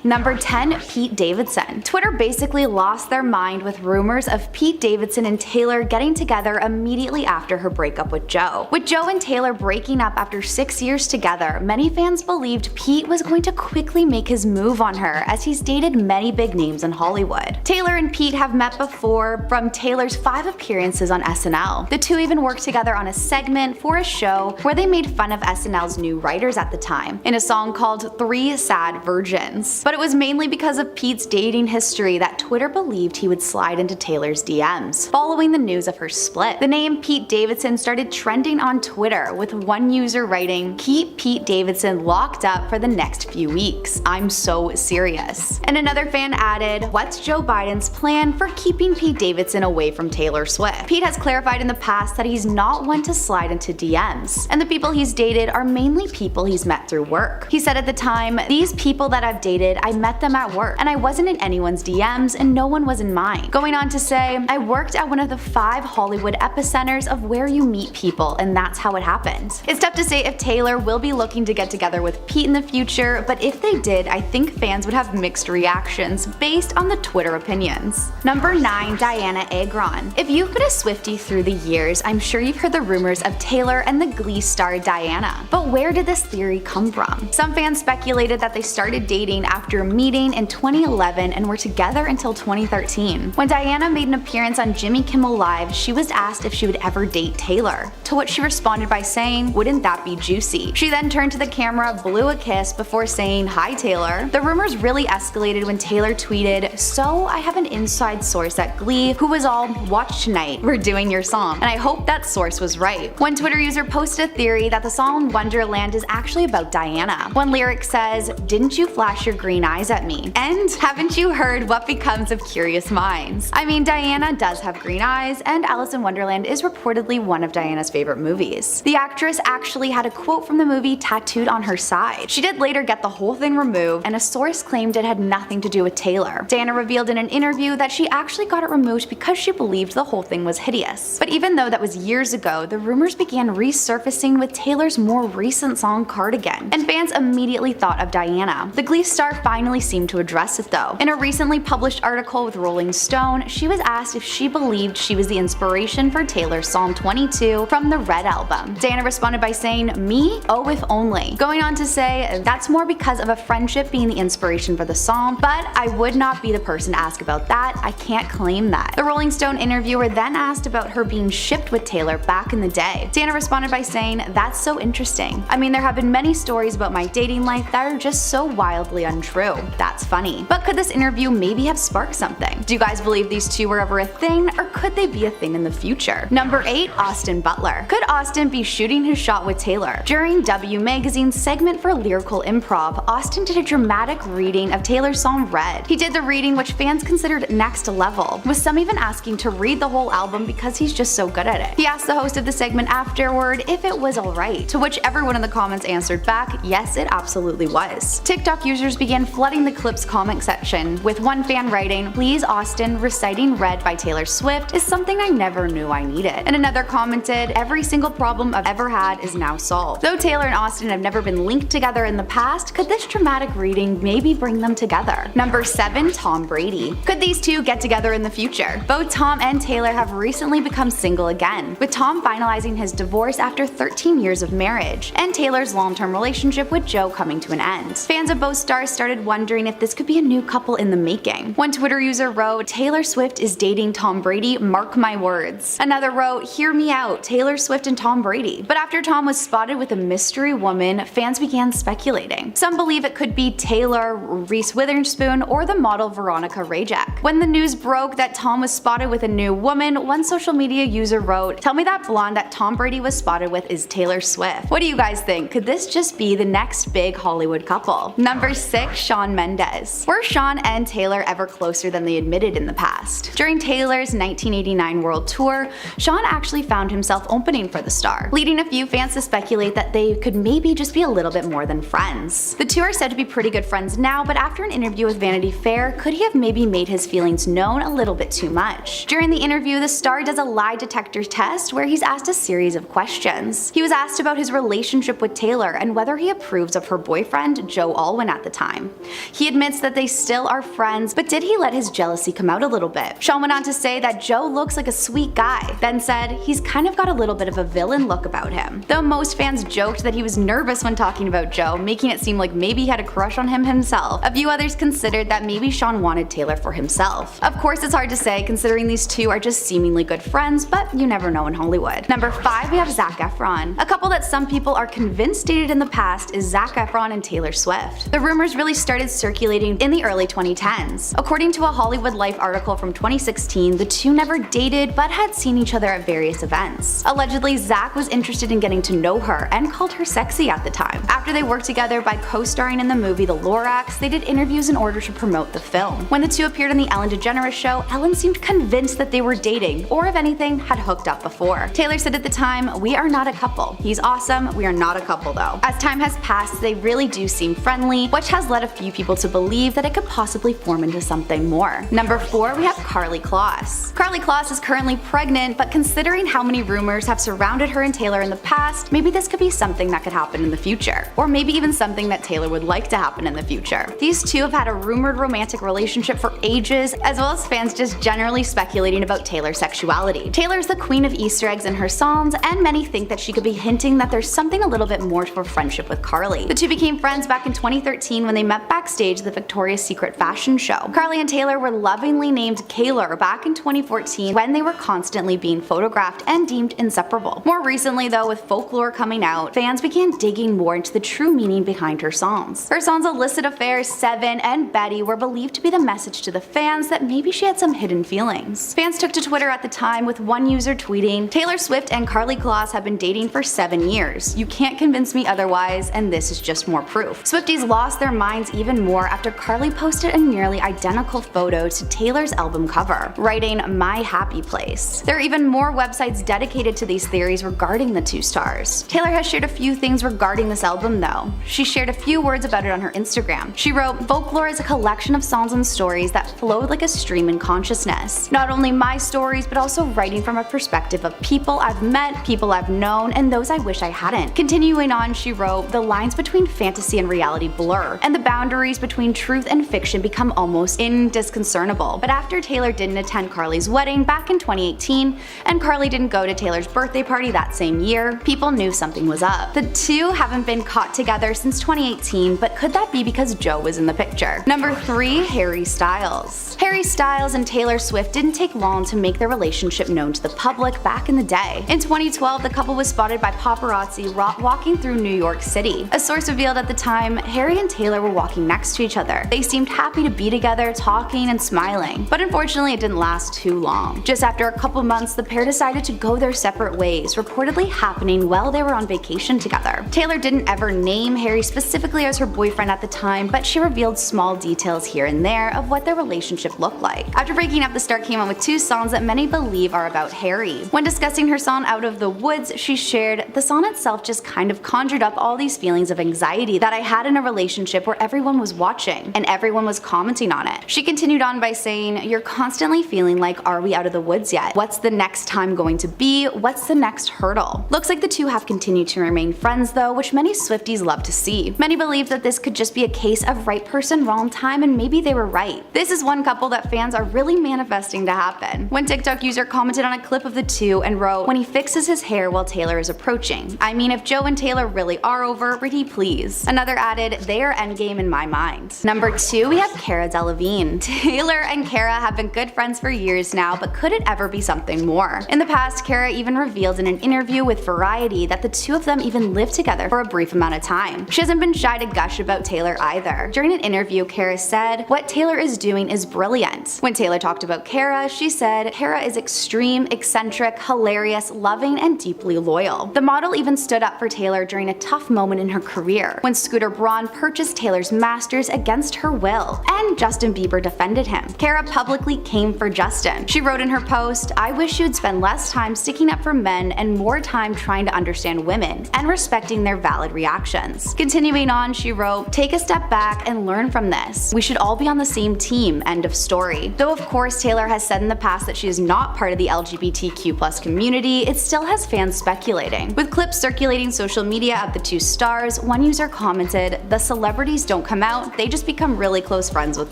Number 10. Pete Davidson. Twitter basically lost their mind with rumors of Pete Davidson and Taylor getting together immediately after her breakup with Joe. With Joe and Taylor breaking up after 6 years together, many fans believed Pete was going to quickly make his move on her, as he's dated many big names in Hollywood. Taylor and Pete have met before from Taylor's 5 appearances on SNL. The two even worked together on a segment for a show where they made fun of SNL's new writers at the time, in a song called 3 Sad Virgins. But it was mainly because of Pete's dating history that Twitter believed he would slide into Taylor's DMs, following the news of her split. The name Pete Davidson started trending on Twitter, with one user writing, "Keep Pete Davidson locked up for the next few weeks. I'm so serious." And another fan added, "What's Joe Biden's plan for keeping Pete Davidson away from Taylor Swift?" Pete has clarified in the past that he's not one to slide into DMs, and the people he's dated are mainly people he's met through work. He said at the time, "These people that I've dated, I met them at work, and I wasn't in anyone's DMs and no one was in mine." Going on to say, "I worked at one of the 5 Hollywood epicenters of where you meet people, and that's how it happened." It's tough to say if Taylor will be looking to get together with Pete in the future, but if they did, I think fans would have mixed reactions based on the Twitter opinions. Number 9. Diana Agron. If you've been a Swiftie through the years, I'm sure you've heard the rumors of Taylor and the Glee star Diana. But where did this theory come from? Some fans speculated that they started dating after meeting in 2011 and were together until 2013. When Diana made an appearance on Jimmy Kimmel Live, she was asked if she would ever date Taylor, to which she responded by saying, "Wouldn't that be juicy?" She then turned to the camera, blew a kiss before saying, "Hi Taylor." The rumors really escalated when Taylor tweeted, "So I have an inside source at Glee who was all, 'Watch tonight, we're doing your song,' and I hope that source was right." One Twitter user posted a theory that the song Wonderland is actually about Diana. One lyric says, "Didn't you flash your green eyes at me?" And haven't you heard what becomes of curious minds? I mean, Diana does have green eyes, and Alice in Wonderland is reportedly one of Diana's favorite movies. The actress actually had a quote from the movie tattooed on her side. She did later get the whole thing removed, and a source claimed it had nothing to do with Taylor. Diana revealed in an interview that she actually got it removed because she believed the whole thing was hideous. But even though that was years ago, the rumors began resurfacing with Taylor's more recent song Cardigan, and fans immediately thought of Diana. The Glee star finally seemed to address it though. In a recently published article with Rolling Stone, she was asked if she believed she was the inspiration for Taylor's Song 22 from the Red album. Diana responded by saying, "Me? Oh, if only." Going on to say, "That's more because of a friendship being the inspiration for the song, but I would not be the person to ask about that. I can't claim that." The Rolling Stone interviewer then asked about her being shipped with Taylor back in the day. Diana responded by saying, "That's so interesting. I mean, there have been many stories about my dating life that are just so wildly untrue. That's funny." But could this interview maybe have sparked something? Do you guys believe these two were ever a thing, or could they be a thing in the future? Number 8. Austin Butler. Could Austin be shooting his shot with Taylor? During W Magazine's segment for Lyrical Improv, Austin did a dramatic reading of Taylor's song Red. He did the reading which fans considered next level, with some even asking to read the whole album because he's just so good at it. He asked the host of the segment afterward if it was alright, to which everyone in the comments answered back, yes it absolutely was. TikTok users began flooding the clip's comment section, with one fan writing, "Please Austin, reciting Red by Taylor Swift is something I never knew I needed." And another commented, "Every single problem I've ever had is now solved." Though Taylor and Austin have never been linked together in the past, could this dramatic reading maybe bring them together? Number 7. Tom Brady. Could these two get together in the future? Both Tom and Taylor have recently become single again, with Tom finalizing his divorce after 13 years of marriage, and Taylor's long-term relationship with Joe coming to an end. Fans of both stars started wondering if this could be a new couple in the making. One Twitter user wrote, "Taylor Swift is dating Tom Brady, mark my words." Another wrote, "Hear me out, Taylor Swift and Tom Brady." But after Tom was spotted with a mystery woman, fans began speculating. Some believe it could be Taylor, Reese Witherspoon, or the model Veronica Rajek. When the news broke that Tom was spotted with a new woman, one social media user wrote, "Tell me that blonde that Tom Brady was spotted with is Taylor Swift." What do you guys think? Could this just be the next big Hollywood couple? Number 6. Shawn Mendes. Were Shawn and Taylor ever closer than they admitted in the past? During Taylor's 1989 world tour, Shawn actually found himself opening for the star, leading a few fans to speculate that they could maybe just be a little bit more than friends. The two are said to be pretty good friends now, but after an interview with Vanity Fair, could he have maybe made his feelings known a little bit too much? During the interview, the star does a lie detector test where he's asked a series of questions. He was asked about his relationship with Taylor and whether he approves of her boyfriend, Joe Alwyn at the time. He admits that they still are friends, but did he let his jealousy come out a little bit? Shawn went on to say that Joe looks like a sweet guy, then said he's kind of got a little bit of a villain look about him. Though most fans joked that he was nervous when talking about Joe, making it seem like maybe he had a crush on him himself. A few others considered that maybe Shawn wanted Taylor for himself. Of course, it's hard to say considering these two are just seemingly good friends, but you never know in Hollywood. Number 5, we have Zac Efron. A couple that some people are convinced dated in the past is Zac Efron and Taylor Swift. The rumors really started circulating in the early 2010s. According to a Hollywood Life article from 2016, the two never dated but had seen each other at various events. Allegedly, Zac was interested in getting to know her and called her sexy at the time. After they worked together by co-starring in the movie The Lorax, they did interviews in order to promote the film. When the two appeared on the Ellen DeGeneres show, Ellen seemed convinced that they were dating, or if anything, had hooked up before. Taylor said at the time, "We are not a couple. He's awesome, we are not a couple though." As time has passed, they really do seem friendly, which has led a few people to believe that it could possibly form into something more. Number 4, we have Karlie Kloss. Karlie Kloss is currently pregnant, but considering how many rumors have surrounded her and Taylor in the past, maybe this could be something that could happen in the future. Or maybe even something that Taylor would like to happen in the future. These two have had a rumored romantic relationship for ages, as well as fans just generally speculating about Taylor's sexuality. Taylor's the queen of Easter eggs in her songs, and many think that she could be hinting that there's something a little bit more to her friendship with Karlie. The two became friends back in 2013 when they met backstage at the Victoria's Secret fashion show. Karlie and Taylor were lovingly named Kaylor back in 2014 when they were constantly being photographed and deemed inseparable. More recently though, with Folklore coming out, fans began digging more into the true meaning behind her songs. Her songs Illicit Affairs, 7, and Betty were believed to be the message to the fans that maybe she had some hidden feelings. Fans took to Twitter at the time, with one user tweeting, "Taylor Swift and Karlie Kloss have been dating for 7 years. You can't convince me otherwise, and this is just more proof." Swifties lost their minds even more after Karlie posted a nearly identical photo to Taylor's album cover, writing "My Happy Place." There are even more websites dedicated to these theories regarding the two stars. Taylor has shared a few things regarding this album though. She shared a few words about it on her Instagram. She wrote, "Folklore is a collection of songs and stories that flowed like a stream in consciousness. Not only my stories, but also writing from a perspective of people I've met, people I've known, and those I wish I hadn't." Continuing on, she wrote, "The lines between fantasy and reality blur, and the boundaries between truth and fiction become almost indiscernible." But after Taylor didn't attend Karlie's wedding back in 2018, and Karlie didn't go to Taylor's birthday party that same year, people knew something was up. The two haven't been caught together since 2018, but could that be because Joe was in the picture? Number 3, Harry Styles. Harry Styles and Taylor Swift didn't take long to make their relationship known to the public back in the day. In 2012, the couple was spotted by paparazzi walking through New York City. A source revealed at the time, Harry and Taylor were walking next to each other. They seemed happy to be together, talking and smiling. But unfortunately, it didn't last too long. Just after a couple months, the pair decided to go their separate ways, reportedly happening while they were on vacation together. Taylor didn't ever name Harry specifically as her boyfriend at the time, but she revealed small details here and there of what their relationship looked like. After breaking up, the star came out with 2 songs that many believe are about Harry. When discussing her song Out of the Woods, she shared, "The song itself just kind of conjured up all these feelings of anxiety that I had in a relationship where everyone was watching and everyone was commenting on it." She continued on by saying, "You're constantly feeling like, are we out of the woods yet? What's the next time going to be? What's the next hurdle?" Looks like the two have continued to remain friends though, which many Swifties love to see. Many believe that this could just be a case of right person, wrong time, and maybe they were right. This is one couple that fans are really manifesting to happen. One TikTok user commented on a clip of the two and wrote, "When he fixes his hair while Taylor is approaching. I mean, if Joe and Taylor really are over, pretty please." Another added, "They are endgame in my mind." Number 2, we have Cara Delevingne. Taylor and Cara have been good friends for years now, but could it ever be something more? In the past, Cara even revealed in an interview with Variety that the two of them even lived together for a brief amount of time. She hasn't been shy to gush about Taylor either. During an interview, Cara said, "What Taylor is doing is brilliant." When Taylor talked about Cara, she said, "Cara is extreme, eccentric, hilarious, loving, and deeply loyal." The model even stood up for Taylor during a tough moment in her career, when Scooter Braun purchased Taylor's masters against her will, and Justin Bieber defended him. Cara publicly came for Justin. She wrote in her post, "I wish you'd spend less time sticking up for men and more time trying to understand women and respecting their valid reactions." Continuing on, she wrote, "Take a step back and learn from this. We should all be on the same team, end of story." Though of course Taylor has said in the past that she is not part of the LGBTQ+ community, it still has fans speculating. With clips circulating social media of the two stars, one user commented, "The celebrities don't don't come out, they just become really close friends with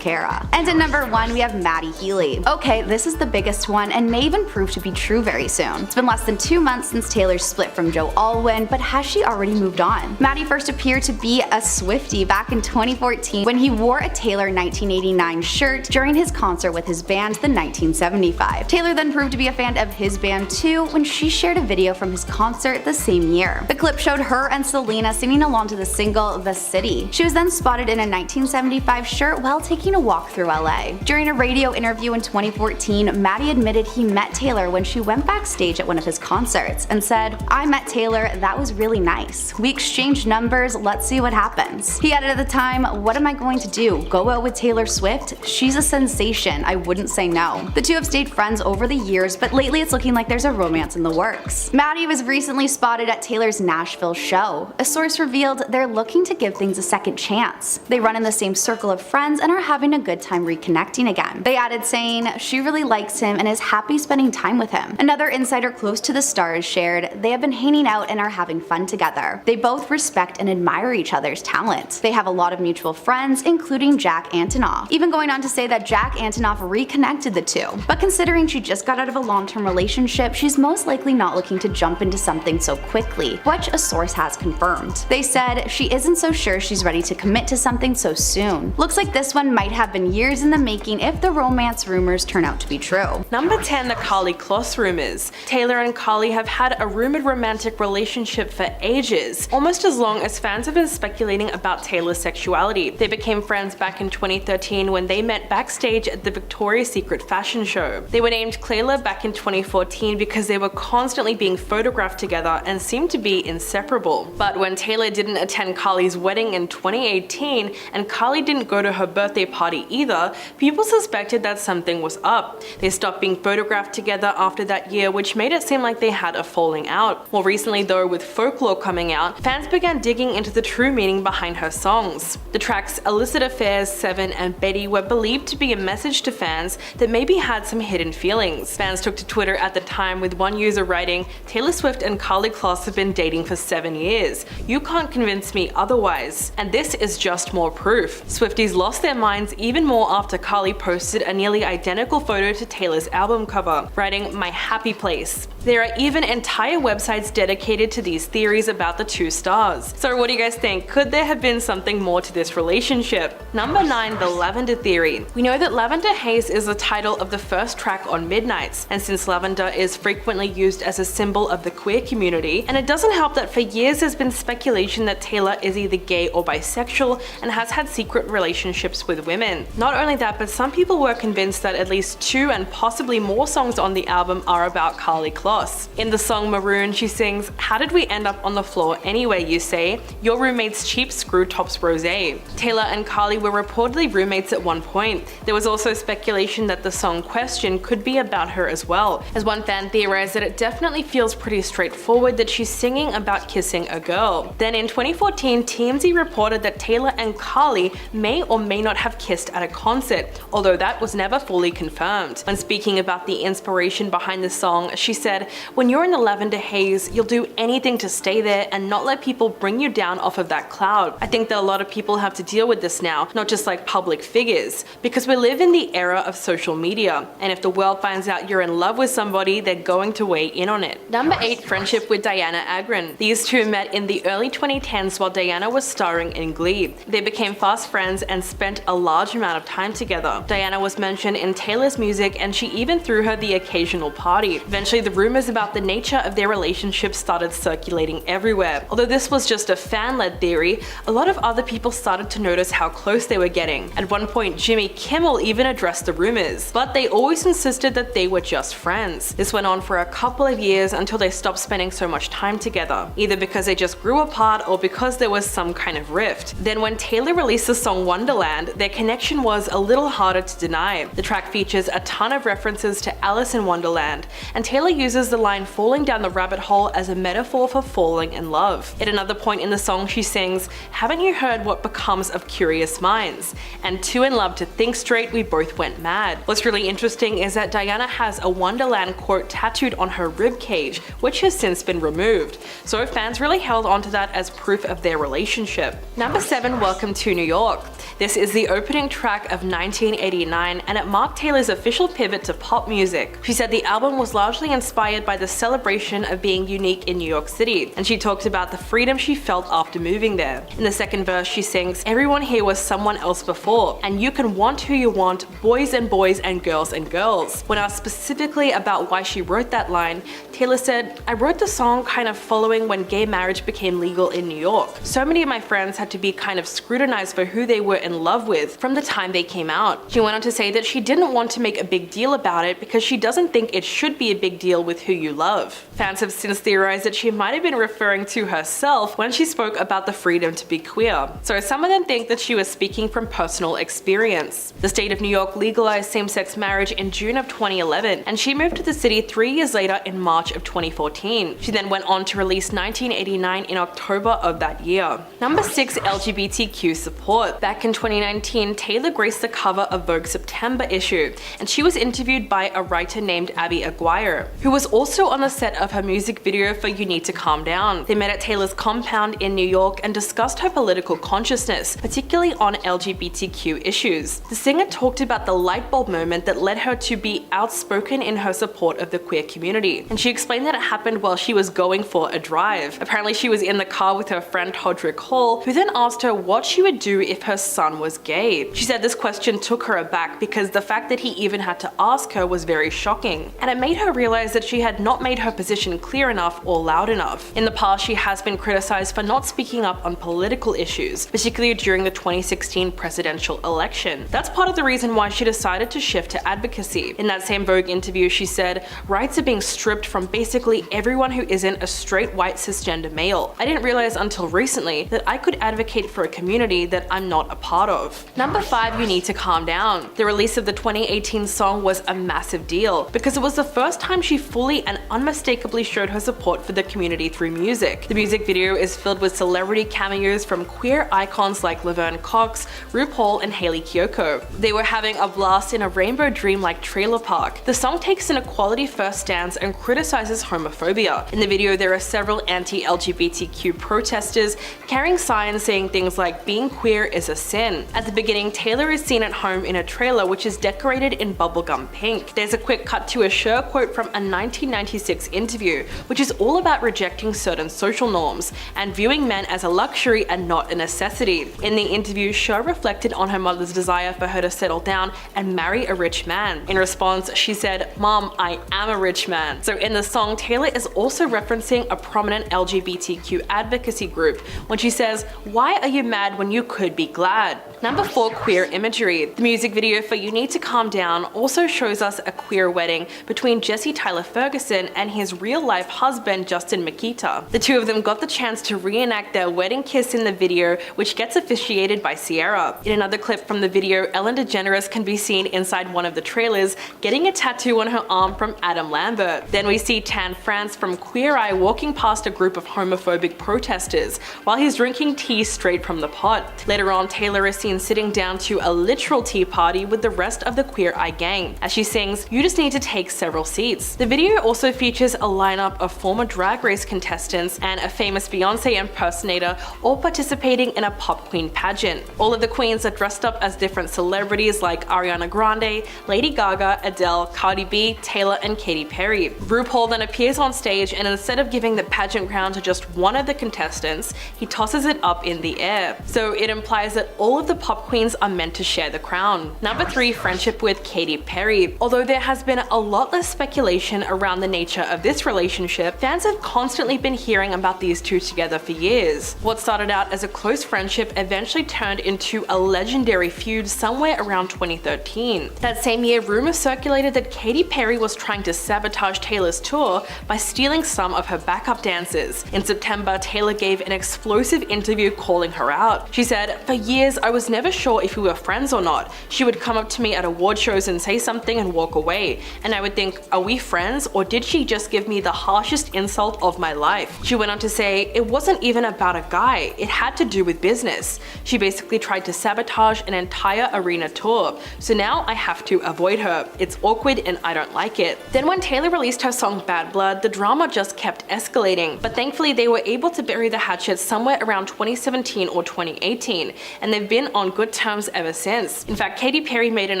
Cara. And at number 1, we have Matty Healy. Okay, this is the biggest one and may even prove to be true very soon. It's been less than 2 months since Taylor split from Joe Alwyn, but has she already moved on? Matty first appeared to be a Swiftie back in 2014 when he wore a Taylor 1989 shirt during his concert with his band, the 1975. Taylor then proved to be a fan of his band too when she shared a video from his concert the same year. The clip showed her and Selena singing along to the single The City. She was then spotted in a 1975 shirt while taking a walk through LA. During a radio interview in 2014, Matty admitted he met Taylor when she went backstage at one of his concerts and said, "I met Taylor, that was really nice. We exchanged numbers, let's see what happens." He added at the time, "What am I going to do? Go out with Taylor Swift? She's a sensation, I wouldn't say no." The two have stayed friends over the years, but lately it's looking like there's a romance in the works. Matty was recently spotted at Taylor's Nashville show. A source revealed they're looking to give things a second chance. They run in the same circle of friends and are having a good time reconnecting again. They added saying, "She really likes him and is happy spending time with him." Another insider close to the stars shared, "They have been hanging out and are having fun together. They both respect and admire each other's talent. They have a lot of mutual friends, including Zac Efron." Even going on to say that Zac Efron reconnected the two. But considering she just got out of a long-term relationship, she's most likely not looking to jump into something so quickly, which a source has confirmed. They said she isn't so sure she's ready to commit to something so soon. Looks like this one might have been years in the making if the romance rumors turn out to be true. Number 10, the Karlie Kloss rumors. Taylor and Karlie have had a rumored romantic relationship for ages, almost as long as fans have been speculating about Taylor's sexuality. They became friends back in 2013 when they met backstage at the Victoria's Secret fashion show. They were named Clayla back in 2014 because they were constantly being photographed together and seemed to be inseparable. But when Taylor didn't attend Karlie's wedding in 2018 and Karlie didn't go to her birthday party either, people suspected that something was up. They stopped being photographed together after that year, which made it seem like they had a falling out. More recently though, with Folklore coming out, fans began digging into the true meaning behind her songs. The tracks Illicit Affairs, 7 and Betty were believed to be a message to fans that maybe had some hidden feelings. Fans took to Twitter at the time, with one user writing, "Taylor Swift and Karlie Kloss have been dating for 7 years. You can't convince me otherwise." And this is just more proof. Swifties lost their minds even more after Karlie posted a nearly identical photo to Taylor's album cover, writing, "My happy place." There are even entire websites dedicated to these theories about the two stars. So what do you guys think? Could there have been something more to this relationship? Number 9, the Lavender Theory. We know that Lavender Haze is the title of the first track on Midnights, and since lavender is frequently used as a symbol of the queer community, and it doesn't help that for years there's been speculation that Taylor is either gay or bisexual and has had secret relationships with women. Not only that, but some people were convinced that at least 2 and possibly more songs on the album are about Karlie Kloss. In the song Maroon, she sings, "How did we end up on the floor anyway, you say? Your roommate's cheap screw tops rosé." Taylor and Karlie were reportedly roommates at one point. There was also speculation that the song Question could be about her as well, as one fan theorized that it definitely feels pretty straightforward that she's singing about kissing a girl. Then in 2014, TMZ reported that Taylor and Karlie may or may not have kissed at a concert, although that was never fully confirmed. When speaking about the inspiration behind the song, she said, "When you're in the lavender haze, you'll do anything to stay there and not let people bring you down off of that cloud. I think that a lot of people have to deal with this now, not just like public figures, because we live in the era of social media, and if the world finds out you're in love with somebody, they're going to weigh in on it." Number 8, friendship with Diana Agron. These two met in the early 2010s while Diana was starring in Glee. They became fast friends and spent a large amount of time together. Diana was mentioned in Taylor's music, and she even threw her the occasional party. Eventually, the rumors about the nature of their relationship started circulating everywhere. Although this was just a fan-led theory, a lot of other people started to notice how close they were getting. At one point, Jimmy Kimmel even addressed the rumors, but they always insisted that they were just friends. This went on for a couple of years until they stopped spending so much time together, either because they just grew apart or because there was some kind of rift. Then when Taylor released the song Wonderland, their connection was a little harder to deny. The track features a ton of references to Alice in Wonderland, and Taylor uses the line "falling down the rabbit hole" as a metaphor for falling in love. At another point in the song, she sings, "Haven't you heard what becomes of curious minds? And too in love to think straight, we both went mad." What's really interesting is that Diana has a Wonderland quote tattooed on her ribcage, which has since been removed. So fans really held onto that as proof of their relationship. Number 7, and welcome to New York. This is the opening track of 1989 and it marked Taylor's official pivot to pop music. She said the album was largely inspired by the celebration of being unique in New York City, and she talked about the freedom she felt after moving there. In the second verse, she sings, "Everyone here was someone else before, and you can want who you want, boys and boys and girls and girls." When asked specifically about why she wrote that line, Taylor said, "I wrote the song kind of following when gay marriage became legal in New York. So many of my friends had to be kind of scrutinized for who they were in love with from the time they came out." She went on to say that she didn't want to make a big deal about it because she doesn't think it should be a big deal with who you love. Fans have since theorized that she might have been referring to herself when she spoke about the freedom to be queer. So some of them think that she was speaking from personal experience. The state of New York legalized same-sex marriage in June of 2011, and she moved to the city 3 years later in March of 2014. She then went on to release 1989 in October of that year. Number 6, LGBTQ support. Back in 2019, Taylor graced the cover of Vogue's September issue, and she was interviewed by a writer named Abby Aguirre, who was also on the set of her music video for You Need to Calm Down. They met at Taylor's compound in New York and discussed her political consciousness, particularly on LGBTQ issues. The singer talked about the light bulb moment that led her to be outspoken in her support of the queer community, and she explained that it happened while she was going for a drive. Apparently she was in the car with her friend Hodrick Hall, who then asked her what she would do if her son was gay. She said this question took her aback because the fact that he even had to ask her was very shocking, and it made her realize that she had not made her position clear enough or loud enough. In the past, she has been criticized for not speaking up on political issues, particularly during the 2016 presidential election. That's part of the reason why she decided to shift to advocacy. In that same Vogue interview, she said, "Rights are being stripped from basically everyone who isn't a straight white cisgender male. I didn't realize until recently that I could advocate for a community that I'm not a part of." Number 5, You Need to Calm Down. The release of the 2018 song was a massive deal because it was the first time she fully and unmistakably showed her support for the community through music. The music video is filled with celebrity cameos from queer icons like Laverne Cox, RuPaul, and Hayley Kiyoko. They were having a blast in a rainbow dream-like trailer park. The song takes an equality-first stance and criticizes homophobia. In the video, there are several anti-LGBTQ protesters carrying signs saying things like "being queer is a sin." At the beginning, Taylor is seen at home in a trailer which is decorated in bubblegum pink. There's a quick cut to a Cher quote from a 1996 interview, which is all about rejecting certain social norms and viewing men as a luxury and not a necessity. In the interview, Cher reflected on her mother's desire for her to settle down and marry a rich man. In response, she said, "Mom, I am a rich man." So in the song, Taylor is also referencing a prominent LGBTQ advocacy group when she says, "Why are you mad when you could be glad?" Number 4, queer imagery. The music video for You Need to Calm Down also shows us a queer wedding between Jesse Tyler Ferguson and his real-life husband Justin Makita. The two of them got the chance to reenact their wedding kiss in the video, which gets officiated by Sierra. In another clip from the video, Ellen DeGeneres can be seen inside one of the trailers getting a tattoo on her arm from Adam Lambert. Then we see Tan France from Queer Eye walking past a group of homophobic protesters while he's drinking tea straight from the pot. Later on, Taylor is seen sitting down to a literal tea party with the rest of the Queer Eye gang as she sings, "You just need to take several seats." The video also features a lineup of former Drag Race contestants and a famous Beyonce impersonator all participating in a pop queen pageant. All of the queens are dressed up as different celebrities like Ariana Grande, Lady Gaga, Adele, Cardi B, Taylor, and Katy Perry. RuPaul then appears on stage, and instead of giving the pageant crown to just one of the contestants, he tosses it up in the air. So it implies that all of the pop queens are meant to share the crown. Number 3, friendship with Katy Perry. Although there has been a lot less speculation around the nature of this relationship, fans have constantly been hearing about these two together for years. What started out as a close friendship eventually turned into a legendary feud somewhere around 2013. That same year, rumors circulated that Katy Perry was trying to sabotage Taylor's tour by stealing some of her backup dancers. In September, Taylor gave an explosive interview calling her out. She said, "For years, I was never sure if we were friends or not. She would come up to me at award shows and say something and walk away, and I would think, are we friends, or did she just give me the harshest insult of my life?" She went on to say, "It wasn't even about a guy, it had to do with business. She basically tried to sabotage an entire arena tour, so now I have to avoid her. It's awkward and I don't like it." Then when Taylor released her song Bad Blood, the drama just kept escalating, but thankfully they were able to bury the hatchet somewhere around 2017 or 2018, and they've been on good terms ever since. In fact, Katy Perry made an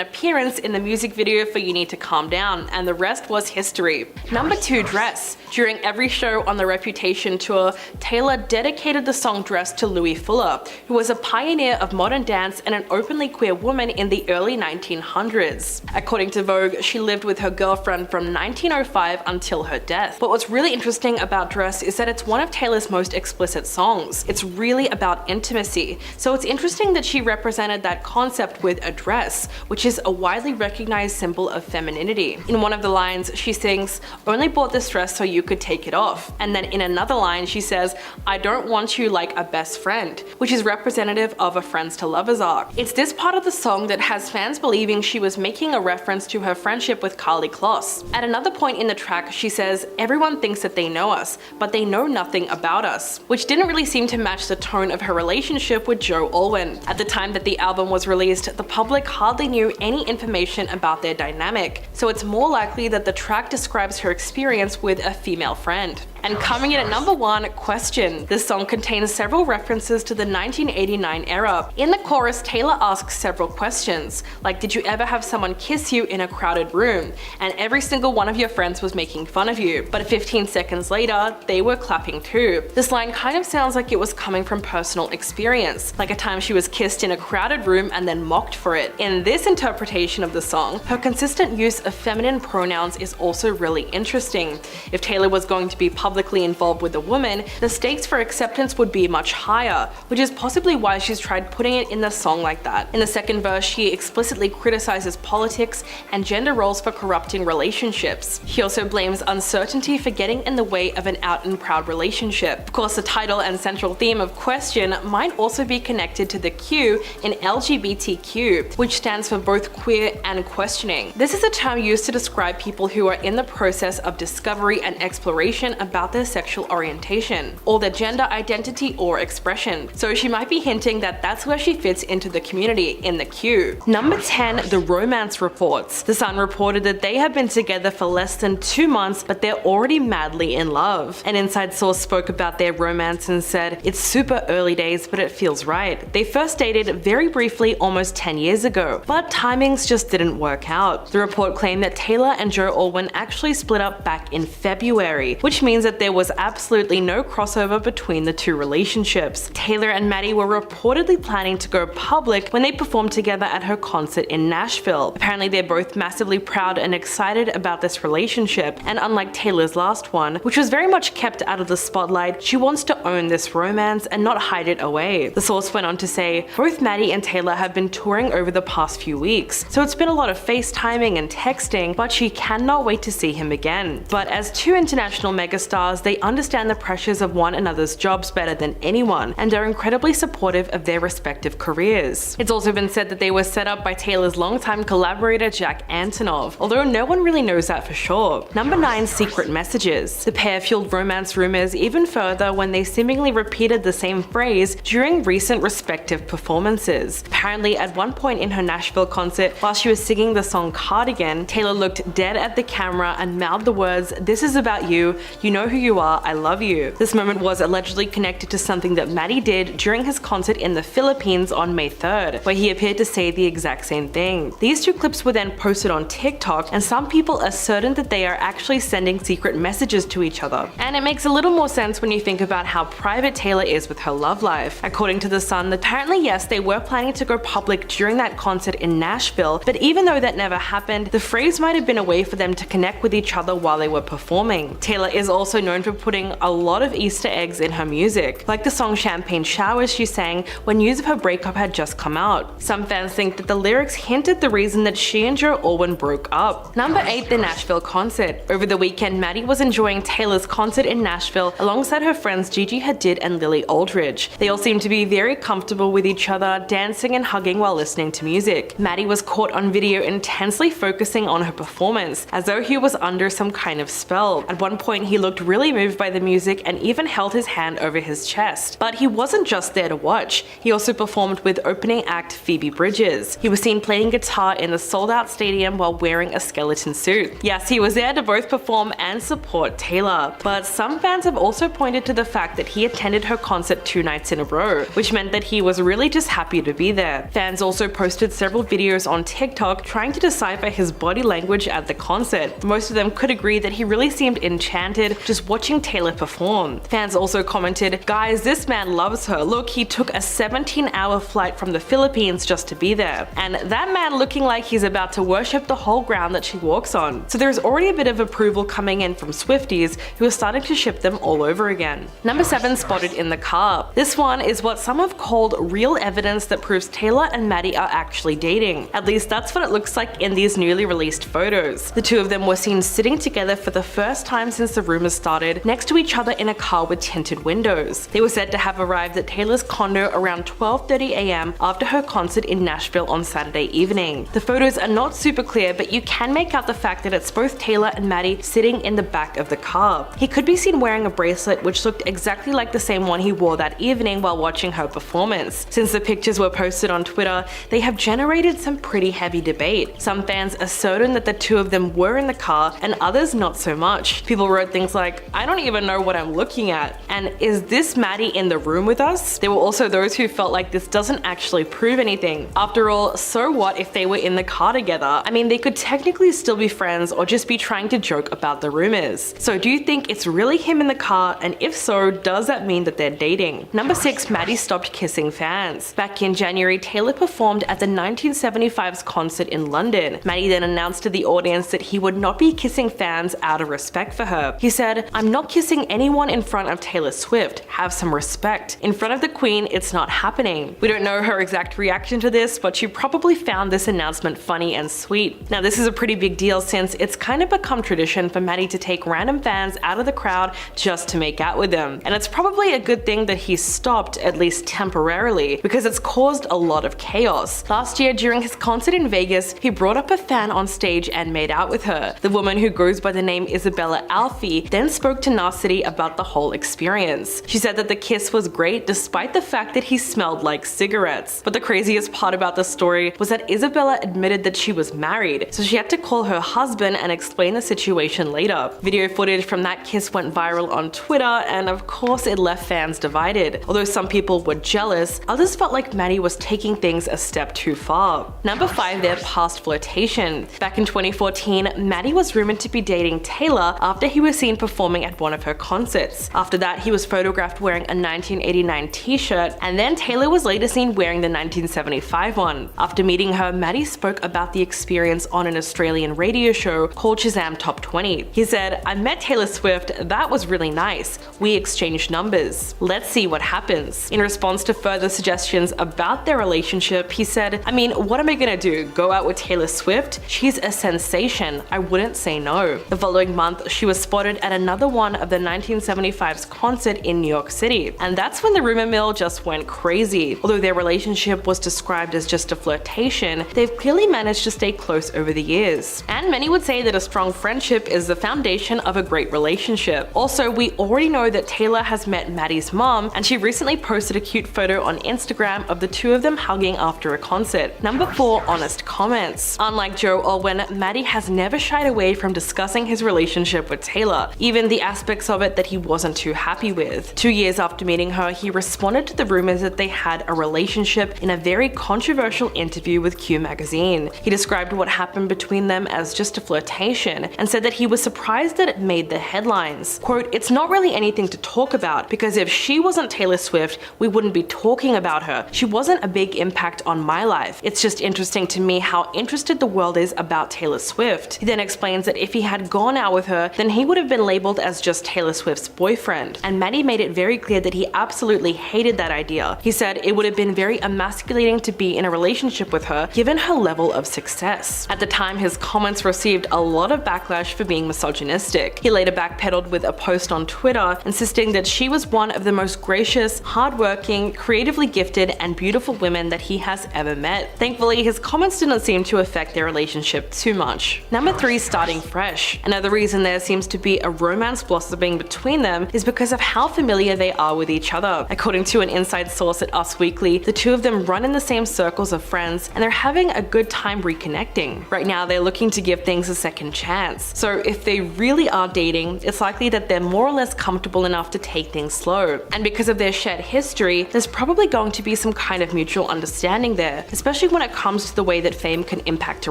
appearance in the music video for You Need to Calm Down, and the rest was history. Number 2, Dress. During every show on the Reputation tour, Taylor dedicated the song Dress to Louis Fuller, who was a pioneer of modern dance and an openly queer woman in the early 1900s. According to Vogue, she lived with her girlfriend from 1905 until her death. But what's really interesting about Dress is that it's one of Taylor's most explicit songs. It's really about intimacy. So it's interesting that she represented that concept with a dress, which is a widely recognized symbol of femininity. In one of the lines, she sings, "Only bought this dress so you could take it off." And then in another line, she says, "I don't want you like a best friend," which is representative of a friends to lovers arc. It's this part of the song that has fans believing she was making a reference to her friendship with Karlie Kloss. At another point in the track, she says, "Everyone thinks that they know us, but they know nothing about us," which didn't really seem to match the tone of her relationship with Joe Alwyn. At the time that the album was released, the public hardly knew any information about their dynamic, so it's more likely that the track describes her experience with a female friend. And coming in at number 1, Question. This song contains several references to the 1989 era. In the chorus, Taylor asks several questions, like, did you ever have someone kiss you in a crowded room? And every single one of your friends was making fun of you, but 15 seconds later, they were clapping too. This line kind of sounds like it was coming from personal experience, like a time she was kissed in a crowded room and then mocked for it. In this interpretation of the song, her consistent use of feminine pronouns is also really interesting. If Taylor was going to be publicly involved with a woman, the stakes for acceptance would be much higher, which is possibly why she's tried putting it in the song like that. In the second verse, she explicitly criticizes politics and gender roles for corrupting relationships. She also blames uncertainty for getting in the way of an out and proud relationship. Of course, the title and central theme of Question might also be connected to the Q in LGBTQ, which stands for both queer and questioning. This is a term used to describe people who are in the process of discovery and exploration about their sexual orientation, or their gender identity or expression. So she might be hinting that that's where she fits into the community, in the Q. Number 10, The Romance Reports. The Sun reported that they have been together for less than 2 months, but they're already madly in love. An inside source spoke about their romance and said, "It's super early days, but it feels right. They first dated very briefly almost 10 years ago, but timings just didn't work out." The report claimed that Taylor and Joe Alwyn actually split up back in February, which means that there was absolutely no crossover between the two relationships. Taylor and Matty were reportedly planning to go public when they performed together at her concert in Nashville. Apparently they're both massively proud and excited about this relationship, and unlike Taylor's last one, which was very much kept out of the spotlight, she wants to own this romance and not hide it away. The source went on to say, both Matty and Taylor have been touring over the past few weeks, so it's been a lot of FaceTiming and texting, but she cannot wait to see him again. But as two international megastars, they understand the pressures of one another's jobs better than anyone, and are incredibly supportive of their respective careers. It's also been said that they were set up by Taylor's longtime collaborator Jack Antonoff, although no one really knows that for sure. Number 9, Secret Messages. The pair fueled romance rumors even further when they seemingly repeated the same phrase during recent respective performances. Apparently, at one point in her Nashville concert, while she was singing the song Cardigan, Taylor looked dead at the camera and mouthed the words, "This is about you, you know who you are, I love you." This moment was allegedly connected to something that Matty did during his concert in the Philippines on May 3rd, where he appeared to say the exact same thing. These two clips were then posted on TikTok, and some people are certain that they are actually sending secret messages to each other. And it makes a little more sense when you think about how private Taylor is with her love life. According to The Sun, apparently yes, they were planning to go public during that concert in Nashville, but even though that never happened, the phrase might have been a way for them to connect with each other while they were performing. Taylor is also known for putting a lot of Easter eggs in her music, like the song Champagne Showers she sang when news of her breakup had just come out. Some fans think that the lyrics hinted the reason that she and Joe Alwyn broke up. Number 8, the Nashville concert. Over the weekend, Matty was enjoying Taylor's concert in Nashville alongside her friends Gigi Hadid and Lily Aldridge. They all seemed to be very comfortable with each other, dancing and hugging while listening to music. Matty was caught on video intensely focusing on her performance, as though he was under some kind of spell. At one point, he looked really moved by the music and even held his hand over his chest. But he wasn't just there to watch, he also performed with opening act Phoebe Bridgers. He was seen playing guitar in the sold-out stadium while wearing a skeleton suit. Yes, he was there to both perform and support Taylor. But some fans have also pointed to the fact that he attended her concert 2 nights in a row, which meant that he was really just happy to be there. Fans also posted several videos on TikTok trying to decipher his body language at the concert. Most of them could agree that he really seemed enchanted just watching Taylor perform. Fans also commented, "Guys, this man loves her. Look, he took a 17-hour flight from the Philippines just to be there. And that man looking like he's about to worship the whole ground that she walks on." So there's already a bit of approval coming in from Swifties who are starting to ship them all over again. Number 7, spotted in the car. This one is what some have called real evidence that proves Taylor and Matty are actually dating. At least that's what it looks like in these newly released photos. The two of them were seen sitting together for the first time since the rumors started, next to each other in a car with tinted windows. They were said to have arrived at Taylor's condo around 12:30 a.m. after her concert in Nashville on Saturday evening. The photos are not super clear, but you can make out the fact that it's both Taylor and Matty sitting in the back of the car. He could be seen wearing a bracelet which looked exactly like the same one he wore that evening while watching her performance. Since the pictures were posted on Twitter, they have generated some pretty heavy debate. Some fans are certain that the two of them were in the car, and others not so much. People wrote things like, "I don't even know what I'm looking at," and "Is this Matty in the room with us?" There were also those who felt like this doesn't actually prove anything. After all, so what if they were in the car together? I mean, they could technically still be friends or just be trying to joke about the rumors. So do you think it's really him in the car, and if so, does that mean that they're dating? Number 6, Matty stopped kissing fans. Back in January, Taylor performed at the 1975's concert in London. Matty then announced to the audience that he would not be kissing fans out of respect for her. He said, "I'm not kissing anyone in front of Taylor Swift. Have some respect. In front of the Queen, it's not happening." We don't know her exact reaction to this, but she probably found this announcement funny and sweet. Now, this is a pretty big deal since it's kind of become tradition for Matty to take random fans out of the crowd just to make out with them. And it's probably a good thing that he stopped, at least temporarily, because it's caused a lot of chaos. Last year, during his concert in Vegas, he brought up a fan on stage and made out with her. The woman, who goes by the name Isabella Alfie, then spoke to Narcity about the whole experience. She said that the kiss was great despite the fact that he smelled like cigarettes. But the craziest part about the story was that Isabella admitted that she was married, so she had to call her husband and explain the situation later. Video footage from that kiss went viral on Twitter, and of course it left fans divided. Although some people were jealous, others felt like Matty was taking things a step too far. Number 5, their past flirtation. Back in 2014, Matty was rumored to be dating Taylor after he was seen performing at one of her concerts. After that, he was photographed wearing a 1989 t-shirt, and then Taylor was later seen wearing the 1975 one. After meeting her, Matty spoke about the experience on an Australian radio show called Shazam Top 20. He said, "I met Taylor Swift, that was really nice. We exchanged numbers. Let's see what happens." In response to further suggestions about their relationship, he said, "I mean, what am I gonna do? Go out with Taylor Swift? She's a sensation. I wouldn't say no." The following month, she was spotted at another one of the 1975's concert in New York City. And that's when the rumor mill just went crazy. Although their relationship was described as just a flirtation, they've clearly managed to stay close over the years. And many would say that a strong friendship is the foundation of a great relationship. Also, we already know that Taylor has met Matty's mom, and she recently posted a cute photo on Instagram of the two of them hugging after a concert. Number 4, honest comments. Unlike Joe Alwyn, Matty has never shied away from discussing his relationship with Taylor, even the aspects of it that he wasn't too happy with. 2 years after meeting her, he responded to the rumors that they had a relationship in a very controversial interview with Q magazine. He described what happened between them as just a flirtation and said that he was surprised that it made the headlines. Quote, "It's not really anything to talk about, because if she wasn't Taylor Swift, we wouldn't be talking about her. She wasn't a big impact on my life. It's just interesting to me how interested the world is about Taylor Swift." He then explains that if he had gone out with her, then he would have been labeled as just Taylor Swift's boyfriend. And Matty made it very clear that he absolutely hated that idea. He said it would have been very emasculating to be in a relationship with her, given her level of success. At the time, his comments received a lot of backlash for being misogynistic. He later backpedaled with a post on Twitter, insisting that she was one of the most gracious, hardworking, creatively gifted, and beautiful women that he has ever met. Thankfully, his comments didn't seem to affect their relationship too much. Number 3, starting fresh. Another reason there seems to be a romance romance blossoming between them is because of how familiar they are with each other. According to an inside source at Us Weekly, the two of them run in the same circles of friends and they're having a good time reconnecting. Right now they're looking to give things a second chance. So if they really are dating, it's likely that they're more or less comfortable enough to take things slow. And because of their shared history, there's probably going to be some kind of mutual understanding there, especially when it comes to the way that fame can impact a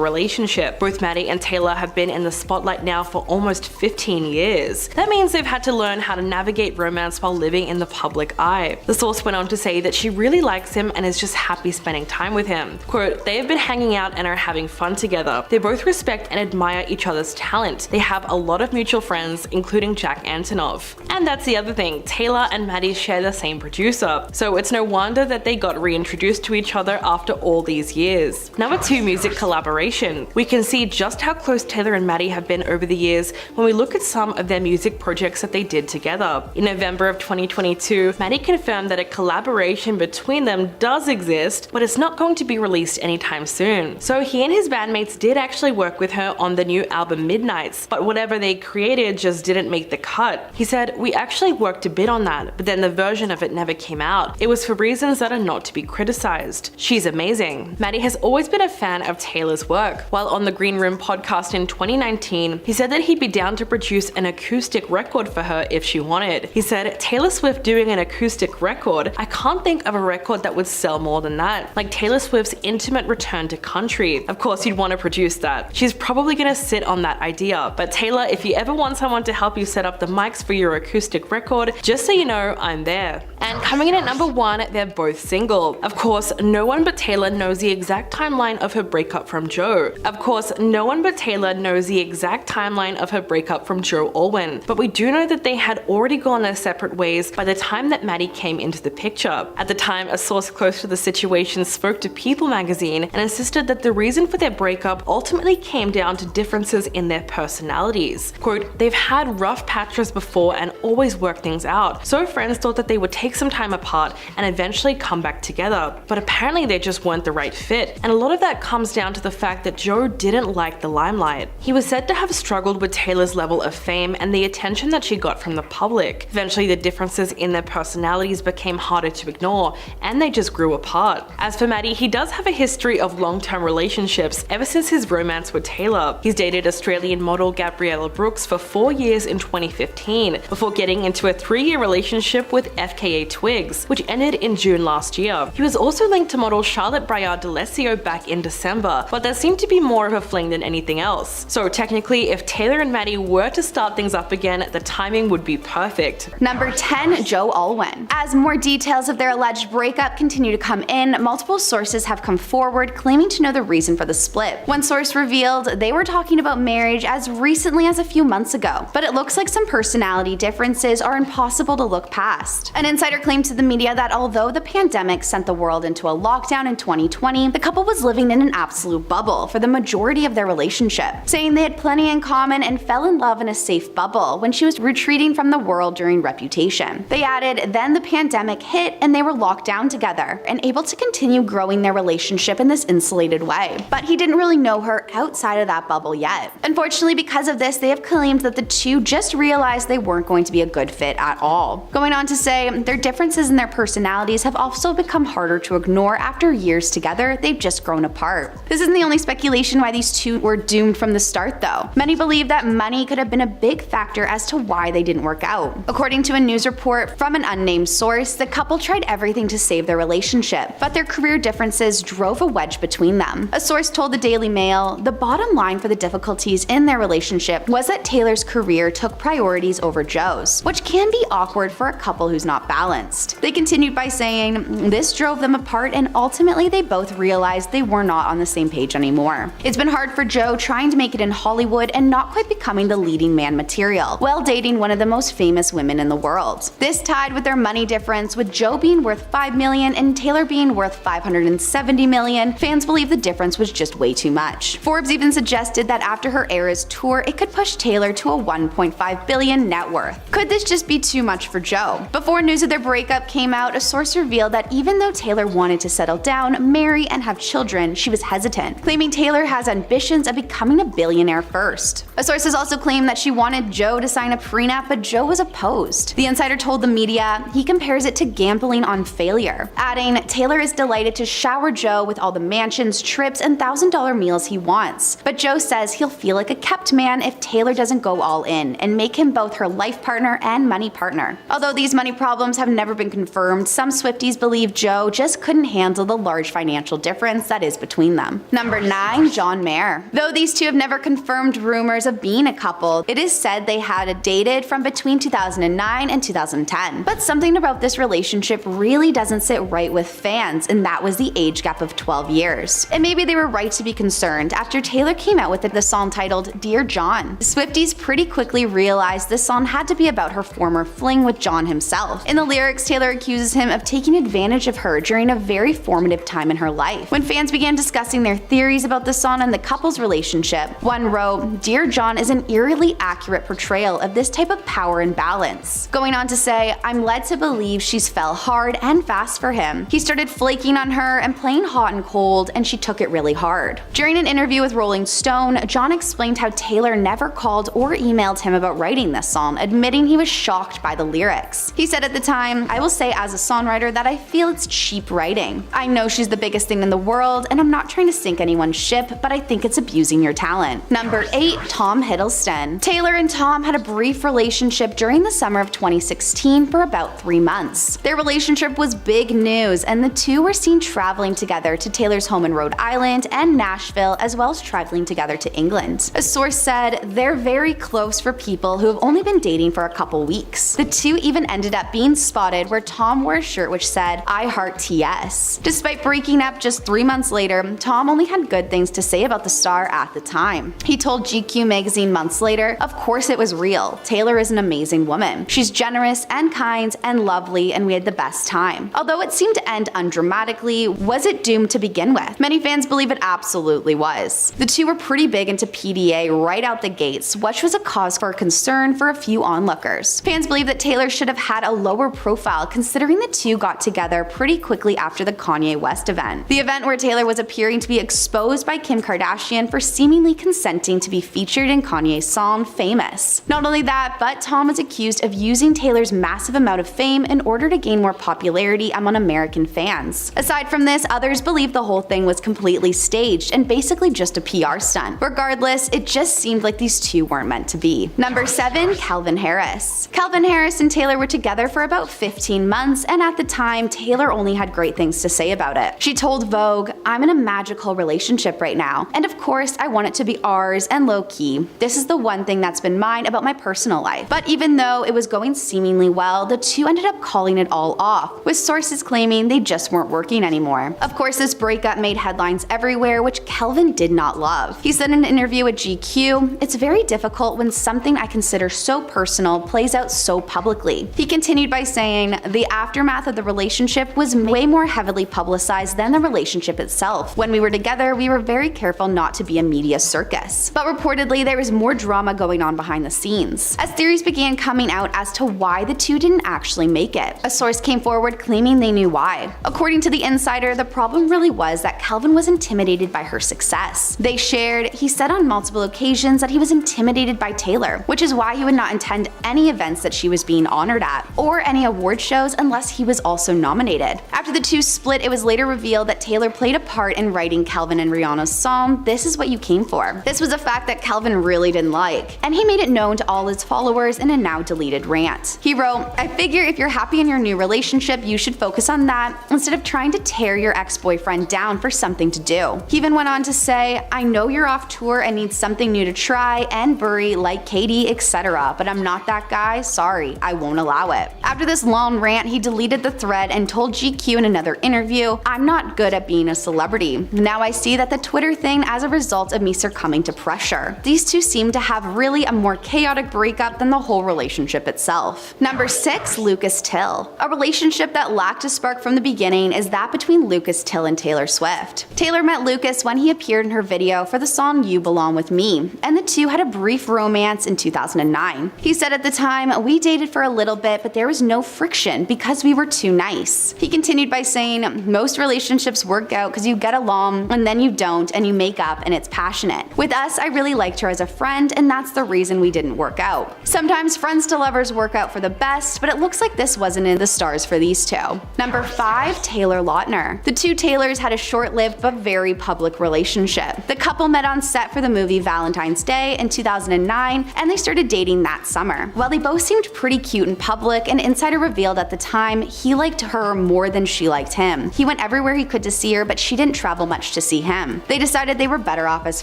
relationship. Both Matty and Taylor have been in the spotlight now for almost 15 years. That means they've had to learn how to navigate romance while living in the public eye. The source went on to say that she really likes him and is just happy spending time with him. Quote, "They have been hanging out and are having fun together. They both respect and admire each other's talent. They have a lot of mutual friends, including Jack Antonoff." And that's the other thing, Taylor and Matty share the same producer, so it's no wonder that they got reintroduced to each other after all these years. Number 2, music collaboration. We can see just how close Taylor and Matty have been over the years when we look at some of their music projects that they did together. In November of 2022, Matty confirmed that a collaboration between them does exist, but it's not going to be released anytime soon. So he and his bandmates did actually work with her on the new album Midnights, but whatever they created just didn't make the cut. He said, "We actually worked a bit on that, but then the version of it never came out. It was for reasons that are not to be criticized. She's amazing." Matty has always been a fan of Taylor's work. While on the Green Room podcast in 2019, he said that he'd be down to produce an acoustic record for her if she wanted. He said, "Taylor Swift doing an acoustic record, I can't think of a record that would sell more than that. Like Taylor Swift's intimate return to country. Of course you'd want to produce that. She's probably gonna sit on that idea. But Taylor, if you ever want someone to help you set up the mics for your acoustic record, just so you know, I'm there." And coming in at number 1, they're both single. Of course, no one but Taylor knows the exact timeline of her breakup from Joe. Of course, no one but Taylor knows the exact timeline of her breakup from Joe Alwyn. But we do know that they had already gone their separate ways by the time that Matty came into the picture. At the time, a source close to the situation spoke to People magazine and insisted that the reason for their breakup ultimately came down to differences in their personalities. Quote, "They've had rough patches before and always worked things out, so friends thought that they would take some time apart and eventually come back together, but apparently they just weren't the right fit. And a lot of that comes down to the fact that Joe didn't like the limelight. He was said to have struggled with Taylor's level of fame and the attention that she got from the public. Eventually the differences in their personalities became harder to ignore, and they just grew apart." As for Matty, he does have a history of long-term relationships ever since his romance with Taylor. He's dated Australian model Gabriella Brooks for 4 years in 2015, before getting into a 3-year relationship with FKA Twigs, which ended in June last year. He was also linked to model Charlotte Bryard D'Alessio back in December, but there seemed to be more of a fling than anything else. So technically, if Taylor and Matty were to start things up again, the timing would be perfect. Number 10, Joe Alwyn. As more details of their alleged breakup continue to come in, multiple sources have come forward claiming to know the reason for the split. One source revealed they were talking about marriage as recently as a few months ago, but it looks like some personality differences are impossible to look past. An insider claimed to the media that although the pandemic sent the world into a lockdown in 2020, the couple was living in an absolute bubble for the majority of their relationship, saying they had plenty in common and fell in love in a safe bubble when she was retreating from the world during Reputation. They added, then the pandemic hit and they were locked down together and able to continue growing their relationship in this insulated way. But he didn't really know her outside of that bubble yet. Unfortunately, because of this, they have claimed that the two just realized they weren't going to be a good fit at all. Going on to say, their differences in their personalities have also become harder to ignore after years together. They've just grown apart. This isn't the only speculation why these two were doomed from the start though. Many believe that money could have been a big factor as to why they didn't work out. According to a news report from an unnamed source, the couple tried everything to save their relationship, but their career differences drove a wedge between them. A source told the Daily Mail, the bottom line for the difficulties in their relationship was that Taylor's career took priorities over Joe's, which can be awkward for a couple who's not balanced. They continued by saying, this drove them apart and ultimately they both realized they were not on the same page anymore. It's been hard for Joe trying to make it in Hollywood and not quite becoming the leading man material, while dating one of the most famous women in the world. This tied with their money difference, with Joe being worth $5 million and Taylor being worth $570 million. Fans believe the difference was just way too much. Forbes even suggested that after her Eras tour, it could push Taylor to a $1.5 billion net worth. Could this just be too much for Joe? Before news of their breakup came out, a source revealed that even though Taylor wanted to settle down, marry, and have children, she was hesitant, claiming Taylor has ambitions of becoming a billionaire first. A source has also claimed that she wanted wanted Joe to sign a prenup, but Joe was opposed. The insider told the media he compares it to gambling on failure, adding, Taylor is delighted to shower Joe with all the mansions, trips, and $1,000 meals he wants. But Joe says he'll feel like a kept man if Taylor doesn't go all in and make him both her life partner and money partner. Although these money problems have never been confirmed, some Swifties believe Joe just couldn't handle the large financial difference that is between them. Number 9. John Mayer. Though these two have never confirmed rumors of being a couple, it is said they had dated from between 2009 and 2010. But something about this relationship really doesn't sit right with fans, and that was the age gap of 12 years. And maybe they were right to be concerned after Taylor came out with the song titled Dear John. Swifties pretty quickly realized this song had to be about her former fling with John himself. In the lyrics, Taylor accuses him of taking advantage of her during a very formative time in her life. When fans began discussing their theories about the song and the couple's relationship, one wrote, Dear John is an eerily accurate portrayal of this type of power and balance. Going on to say, I'm led to believe she's fell hard and fast for him. He started flaking on her and playing hot and cold, and she took it really hard. During an interview with Rolling Stone, John explained how Taylor never called or emailed him about writing this song, admitting he was shocked by the lyrics. He said at the time, I will say as a songwriter that I feel it's cheap writing. I know she's the biggest thing in the world, and I'm not trying to sink anyone's ship, but I think it's abusing your talent. Number 8. Tom Hiddleston. Taylor and Tom had a brief relationship during the summer of 2016 for about 3 months. Their relationship was big news, and the two were seen traveling together to Taylor's home in Rhode Island and Nashville, as well as traveling together to England. A source said, they're very close for people who have only been dating for a couple weeks. The two even ended up being spotted where Tom wore a shirt which said, I heart TS. Despite breaking up just 3 months later, Tom only had good things to say about the star at the time. He told GQ magazine months later, of course it was real. Taylor is an amazing woman. She's generous and kind and lovely, and we had the best time. Although it seemed to end undramatically, was it doomed to begin with? Many fans believe it absolutely was. The two were pretty big into PDA right out the gates, which was a cause for concern for a few onlookers. Fans believe that Taylor should have had a lower profile considering the two got together pretty quickly after the Kanye West event. The event where Taylor was appearing to be exposed by Kim Kardashian for seemingly consenting to be featured in Kanye's song Famous. Not only that, but Tom was accused of using Taylor's massive amount of fame in order to gain more popularity among American fans. Aside from this, others believe the whole thing was completely staged and basically just a PR stunt. Regardless, it just seemed like these two weren't meant to be. Number 7. Calvin Harris. Calvin Harris and Taylor were together for about 15 months, and at the time, Taylor only had great things to say about it. She told Vogue, I'm in a magical relationship right now, and of course, I want it to be ours and low-key. This is the one thing that's been mine about my personal life. But even though it was going seemingly well, the two ended up calling it all off, with sources claiming they just weren't working anymore. Of course, this breakup made headlines everywhere, which Calvin did not love. He said in an interview with GQ, it's very difficult when something I consider so personal plays out so publicly. He continued by saying, the aftermath of the relationship was way more heavily publicized than the relationship itself. When we were together, we were very careful not to be a media circus. But reportedly, there was more drama going on behind the scenes, as theories began coming out as to why the two didn't actually make it. A source came forward claiming they knew why. According to the insider, the problem really was that Calvin was intimidated by her success. They shared, he said on multiple occasions that he was intimidated by Taylor, which is why he would not attend any events that she was being honored at, or any award shows unless he was also nominated. After the two split, it was later revealed that Taylor played a part in writing Calvin and Rihanna's song, This Is What You Came For. This was a fact that Calvin really didn't like, and he made it known to all his followers in a now deleted rant. He wrote, I figure if you're happy in your new relationship, you should focus on that instead of trying to tear your ex-boyfriend down for something to do. He even went on to say, I know you're off tour and need something new to try and bury like Katie, etc., but I'm not that guy, sorry, I won't allow it. After this long rant, he deleted the thread and told GQ in another interview, I'm not good at being a celebrity. Now I see that the Twitter thing as a result of me succumbing to pressure. These two seem to have really a more chaotic breakup than the whole relationship itself. Number 6. Lucas Till. A relationship that lacked a spark from the beginning is that between Lucas Till and Taylor Swift. Taylor met Lucas when he appeared in her video for the song You Belong With Me, and the two had a brief romance in 2009. He said at the time, we dated for a little bit, but there was no friction because we were too nice. He continued by saying, most relationships work out because you get along and then you don't and you make up and it's passionate. With us, I really liked her as a friend, and that's the reason reason we didn't work out. Sometimes friends to lovers work out for the best, but it looks like this wasn't in the stars for these two. Number 5, Taylor Lautner. The two Taylors had a short-lived but very public relationship. The couple met on set for the movie Valentine's Day in 2009, and they started dating that summer. While they both seemed pretty cute in public, an insider revealed at the time he liked her more than she liked him. He went everywhere he could to see her, but she didn't travel much to see him. They decided they were better off as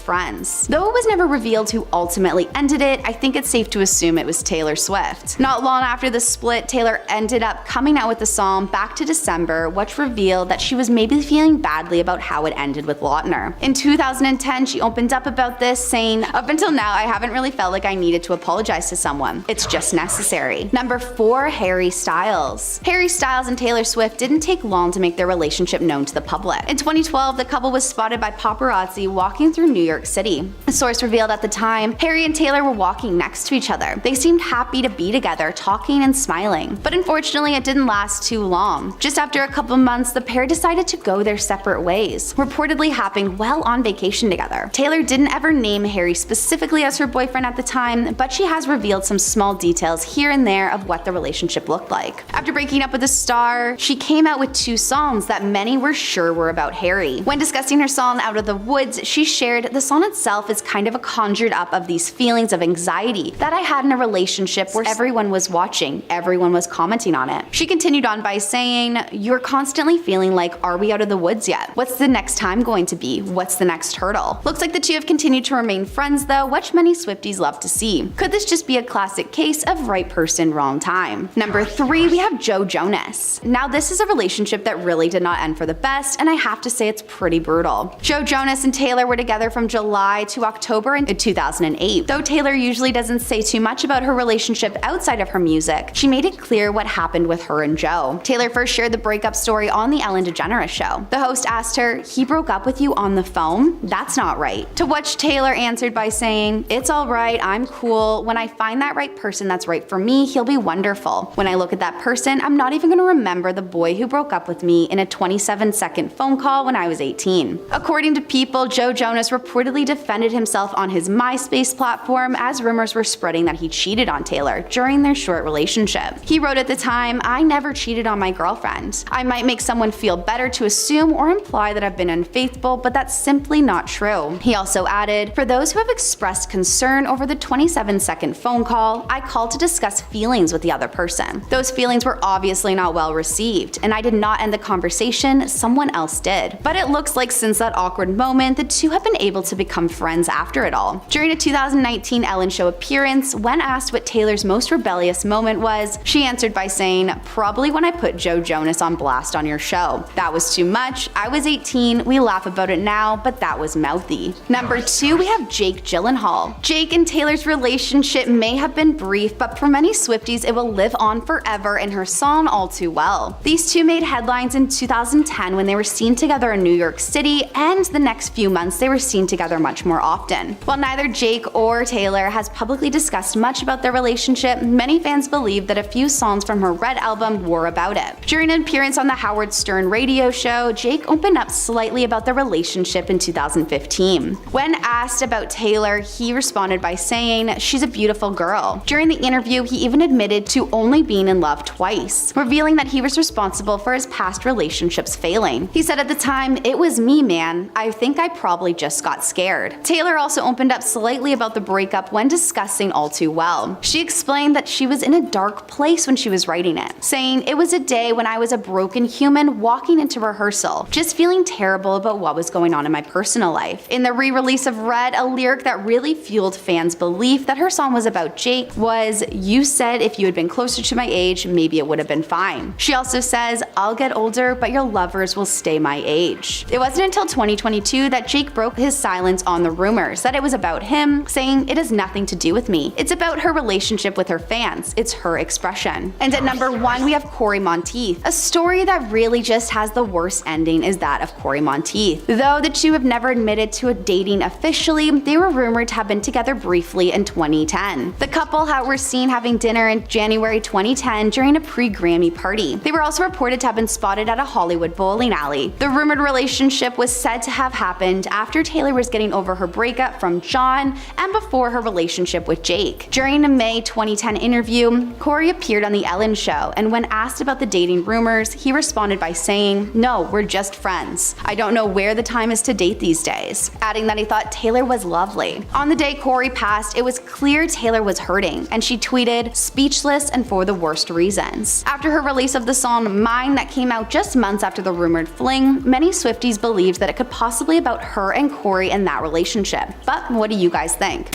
friends. Though it was never revealed who ultimately ended it, I think it's safe to assume it was Taylor Swift. Not long after the split, Taylor ended up coming out with the song Back to December, which revealed that she was maybe feeling badly about how it ended with Lautner. In 2010, she opened up about this, saying, "Up until now, I haven't really felt like I needed to apologize to someone. It's just necessary." Number 4, Harry Styles. Harry Styles and Taylor Swift didn't take long to make their relationship known to the public. In 2012, the couple was spotted by paparazzi walking through New York City. A source revealed at the time, Harry and Taylor were walking next to each other. They seemed happy to be together, talking and smiling. But unfortunately, it didn't last too long. Just after a couple months, the pair decided to go their separate ways, reportedly hopping well on vacation together. Taylor didn't ever name Harry specifically as her boyfriend at the time, but she has revealed some small details here and there of what the relationship looked like. After breaking up with the star, she came out with 2 songs that many were sure were about Harry. When discussing her song Out of the Woods, she shared, "The song itself is kind of a conjured up of these feelings of anxiety that I had in a relationship where everyone was watching, everyone was commenting on it." She continued on by saying, "You're constantly feeling like, are we out of the woods yet? What's the next time going to be? What's the next hurdle?" Looks like the two have continued to remain friends though, which many Swifties love to see. Could this just be a classic case of right person, wrong time? Number 3, we have Joe Jonas. Now this is a relationship that really did not end for the best, and I have to say it's pretty brutal. Joe Jonas and Taylor were together from July to October in 2008. Though Taylor usually doesn't say too much about her relationship outside of her music, she made it clear what happened with her and Joe. Taylor first shared the breakup story on the Ellen DeGeneres show. The host asked her, "He broke up with you on the phone? That's not right." To which Taylor answered by saying, "It's alright, I'm cool. When I find that right person that's right for me, he'll be wonderful. When I look at that person, I'm not even gonna remember the boy who broke up with me in a 27-second phone call when I was 18. According to People, Joe Jonas reportedly defended himself on his MySpace platform as rumors were spreading that he cheated on Taylor during their short relationship. He wrote at the time, "I never cheated on my girlfriend. I might make someone feel better to assume or imply that I've been unfaithful, but that's simply not true." He also added, "For those who have expressed concern over the 27-second phone call, I called to discuss feelings with the other person. Those feelings were obviously not well received, and I did not end the conversation, someone else did." But it looks like since that awkward moment, the two have been able to become friends after it all. During a 2019 Ellen show appearance, when asked what Taylor's most rebellious moment was, she answered by saying, "Probably when I put Joe Jonas on blast on your show. That was too much. I was 18, we laugh about it now, but that was mouthy." Number 2, we have Jake Gyllenhaal. Jake and Taylor's relationship may have been brief, but for many Swifties it will live on forever in her song All Too Well. These two made headlines in 2010 when they were seen together in New York City, and the next few months they were seen together much more often. While neither Jake or Taylor has publicly discussed much about their relationship, many fans believe that a few songs from her Red album were about it. During an appearance on the Howard Stern radio show, Jake opened up slightly about their relationship in 2015. When asked about Taylor, he responded by saying, "She's a beautiful girl." During the interview, he even admitted to only being in love twice, revealing that he was responsible for his past relationships failing. He said at the time, "It was me, man. I think I probably just got scared." Taylor also opened up slightly about the breakup when discussing All Too Well. She explained that she was in a dark place when she was writing it, saying, "It was a day when I was a broken human walking into rehearsal, just feeling terrible about what was going on in my personal life." In the re-release of Red, a lyric that really fueled fans' belief that her song was about Jake was, "You said if you had been closer to my age, maybe it would have been fine." She also says, "I'll get older, but your lovers will stay my age." It wasn't until 2022 that Jake broke his silence on the rumors that it was about him, saying, "It has nothing to do with me. It's about her relationship with her fans. It's her expression." And at number 1, we have Cory Monteith. A story that really just has the worst ending is that of Cory Monteith. Though the two have never admitted to dating officially, they were rumored to have been together briefly in 2010. The couple were seen having dinner in January 2010 during a pre-Grammy party. They were also reported to have been spotted at a Hollywood bowling alley. The rumored relationship was said to have happened after Taylor was getting over her breakup from John and before her relationship relationship with Jake. During a May 2010 interview, Cory appeared on The Ellen Show, and when asked about the dating rumors, he responded by saying, "No, we're just friends. I don't know where the time is to date these days," adding that he thought Taylor was lovely. On the day Cory passed, it was clear Taylor was hurting, and she tweeted, "Speechless and for the worst reasons." After her release of the song Mine that came out just months after the rumored fling, many Swifties believed that it could possibly be about her and Cory and that relationship. But what do you guys think?